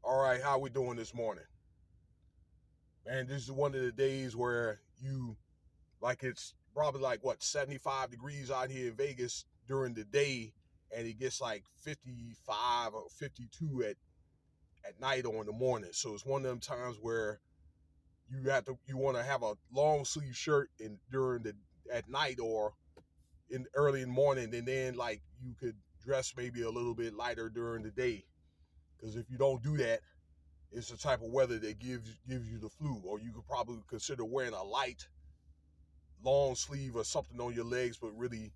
All right, how we doing this morning? Man, this is one of the days where it's probably like what 75 degrees out here in Vegas during the day, and it gets like 55 or 52 at night or in the morning. So it's one of them times where you want to have a long sleeve shirt in during the at night or in early in the morning, and then like you could dress maybe a little bit lighter during the day. Because if you don't do that, it's the type of weather that gives you the flu, or you could probably consider wearing a light long sleeve or something on your legs, but really,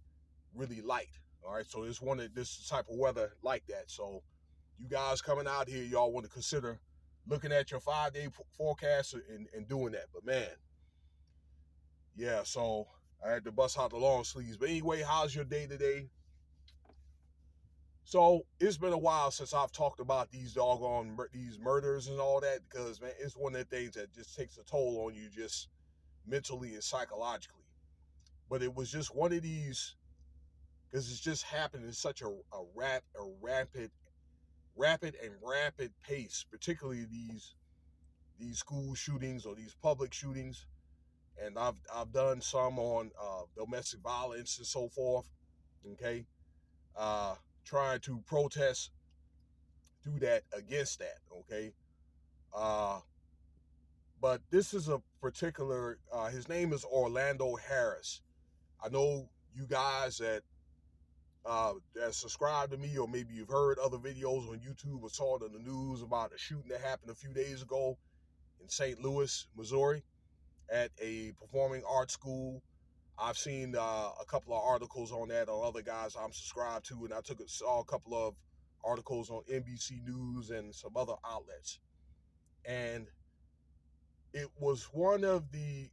really light. All right, so it's one of this type of weather like that. So you guys coming out here, y'all want to consider looking at your 5 day forecast and doing that. But man, yeah, so I had to bust out the long sleeves. But anyway, how's your day today? So it's been a while since I've talked about these doggone these murders and all that, because man, it's one of the things that just takes a toll on you, just mentally and psychologically. But it was just one of these, because it's just happened in such rapid and rapid pace, particularly these school shootings or these public shootings. And I've done some on domestic violence and so forth. Okay, trying to protest do that against that. Okay, uh, but this is a particular. His name is Orlando Harris. I know you guys that subscribe to me, or maybe you've heard other videos on YouTube or saw it in the news about a shooting that happened a few days ago in St. Louis, Missouri, at a performing arts school. I've seen a couple of articles on that on other guys I'm subscribed to, and saw a couple of articles on NBC News and some other outlets. And it was one of the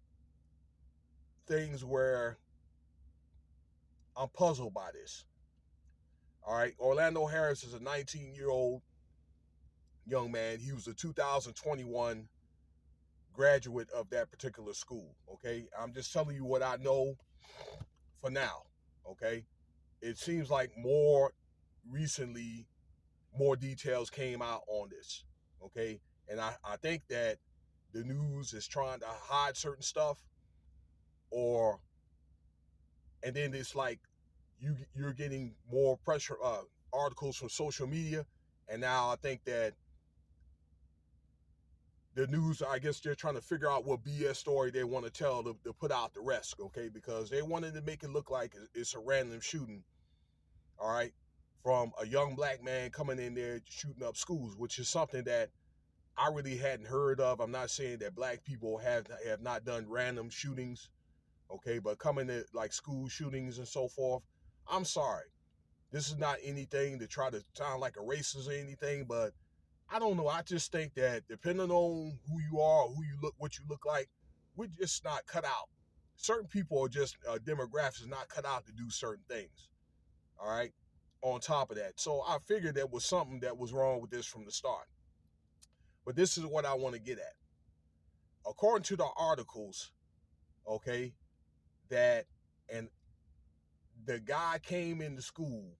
things where I'm puzzled by this. All right, Orlando Harris is a 19-year-old young man. He was a 2021 graduate of that particular school. Okay, I'm just telling you what I know for now. Okay, it seems like more recently, more details came out on this. Okay, and I think that the news is trying to hide certain stuff, or and then it's like you're getting more pressure articles from social media, and now I think that the news, I guess they're trying to figure out what BS story they want to tell to put out the rest, okay? Because they wanted to make it look like it's a random shooting, all right, from a young black man coming in there shooting up schools, which is something that I really hadn't heard of. I'm not saying that black people have not done random shootings, okay, but coming to like school shootings and so forth, I'm sorry. This is not anything to try to sound like a racist or anything, but I don't know. I just think that depending on who you are, who you look, what you look like, we're just not cut out. Certain people are just demographics not cut out to do certain things. All right. On top of that, so I figured there was something that was wrong with this from the start. But this is what I want to get at. According to the articles, okay, that and the guy came into school.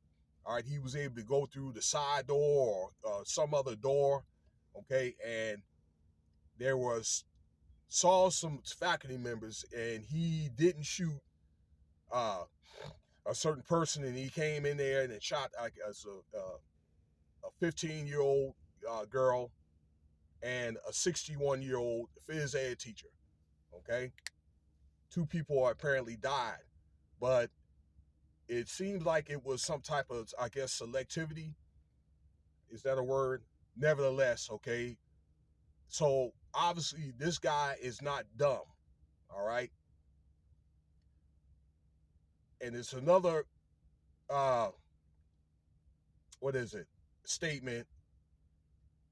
All right, he was able to go through the side door or some other door, okay, and there was saw some faculty members, and he didn't shoot uh, a certain person, and he came in there and shot like as a 15-year-old girl and a 61-year-old phys ed teacher. Okay, two people apparently died, but it seemed like it was some type of, I guess, selectivity. Is that a word? Nevertheless, okay. So obviously, this guy is not dumb. All right, and it's another uh, what is it? Statement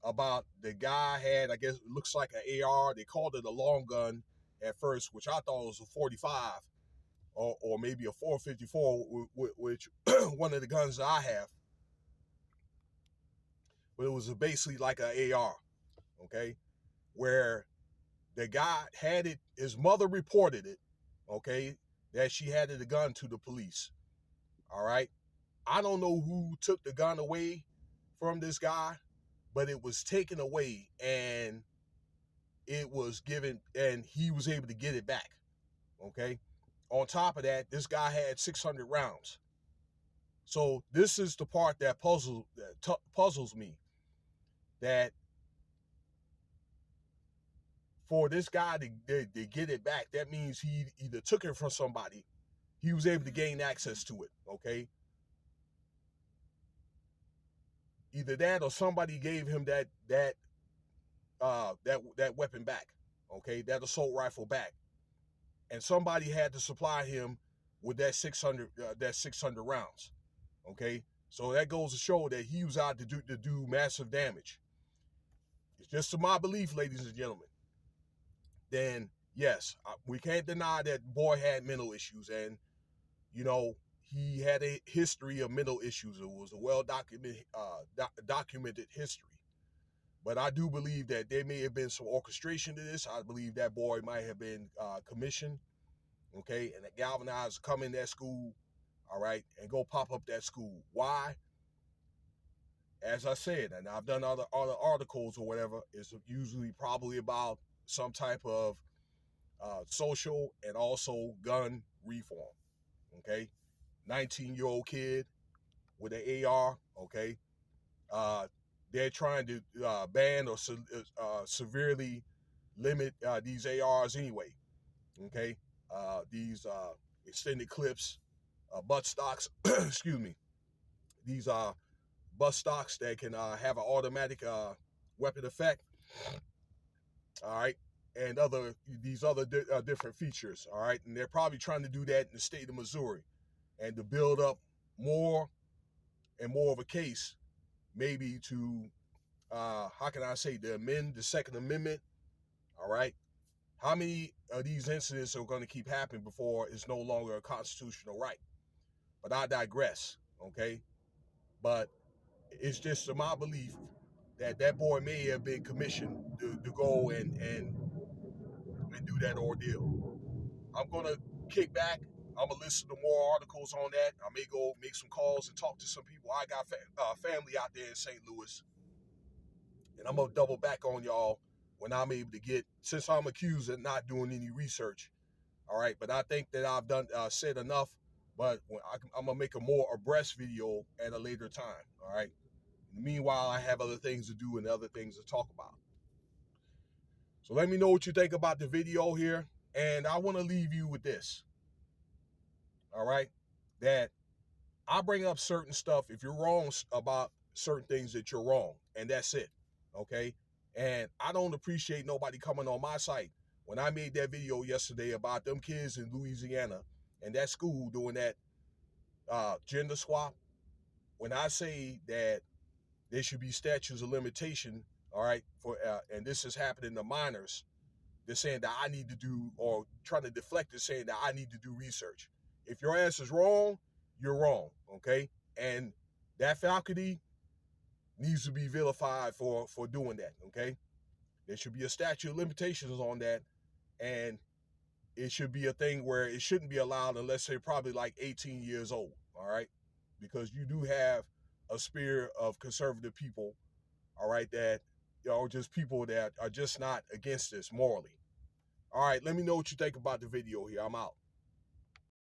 about the guy had, I guess it looks like an AR. They called it a long gun at first, which I thought was a 45 or maybe a 454, which one of the guns that I have. But it was basically like an AR, okay, where the guy had it. His mother reported it, okay, that she had the gun to the police. All right, I don't know who took the gun away from this guy, but it was taken away and it was given, and he was able to get it back. Okay. On top of that, this guy had 600 rounds. So this is the part that puzzles me. That for this guy to get it back, that means he either took it from somebody, he was able to gain access to it. Okay. Either that or somebody gave him that weapon back. Okay, that assault rifle back, and somebody had to supply him with that 600 rounds. Okay, so that goes to show that he was out to do massive damage. It's just to my belief, ladies and gentlemen. Then yes, we can't deny that boy had mental issues, and you know he had a history of mental issues. It was a well documented history. But I do believe that there may have been some orchestration to this. I believe that boy might have been commissioned, okay, and that galvanized come in that school, all right, and go pop up that school. Why? As I said, and I've done other articles or whatever, it's usually probably about some type of social and also gun reform, okay? 19-year-old kid with an AR, okay? They're trying to ban or severely limit these ARs anyway, okay? These extended clips, butt stocks, excuse me, these butt stocks that can have an automatic weapon effect, all right, and these other different features, all right, and they're probably trying to do that in the state of Missouri, and to build up more and more of a case, maybe to how can I say, to amend the Second Amendment, all right? How many of these incidents are going to keep happening before it's no longer a constitutional right? But I digress, okay? But it's just my belief that that boy may have been commissioned to go and do that ordeal. I'm going to kick back. I'm going to listen to more articles on that. I may go make some calls and talk to some people. I got family out there in St. Louis. And I'm going to double back on y'all when I'm able to get, since I'm accused of not doing any research. All right. But I think that I've done said enough. But I'm going to make a more abreast video at a later time. All right. Meanwhile, I have other things to do and other things to talk about. So let me know what you think about the video here. And I want to leave you with this. All right. That I bring up certain stuff. If you're wrong about certain things, that you're wrong. And that's it. Okay. And I don't appreciate nobody coming on my site. When I made that video yesterday about them kids in Louisiana and that school doing that gender swap, when I say that there should be statutes of limitation, all right, for and this is happening to minors, they're saying that I need to do, or trying to deflect it, saying that I need to do research. If your ass is wrong, you're wrong, okay? And that faculty needs to be vilified for doing that, okay? There should be a statute of limitations on that, and it should be a thing where it shouldn't be allowed unless they're probably like 18 years old, all right? Because you do have a spear of conservative people, all right, that, you know, just people that are just not against this morally. All right, let me know what you think about the video here. I'm out.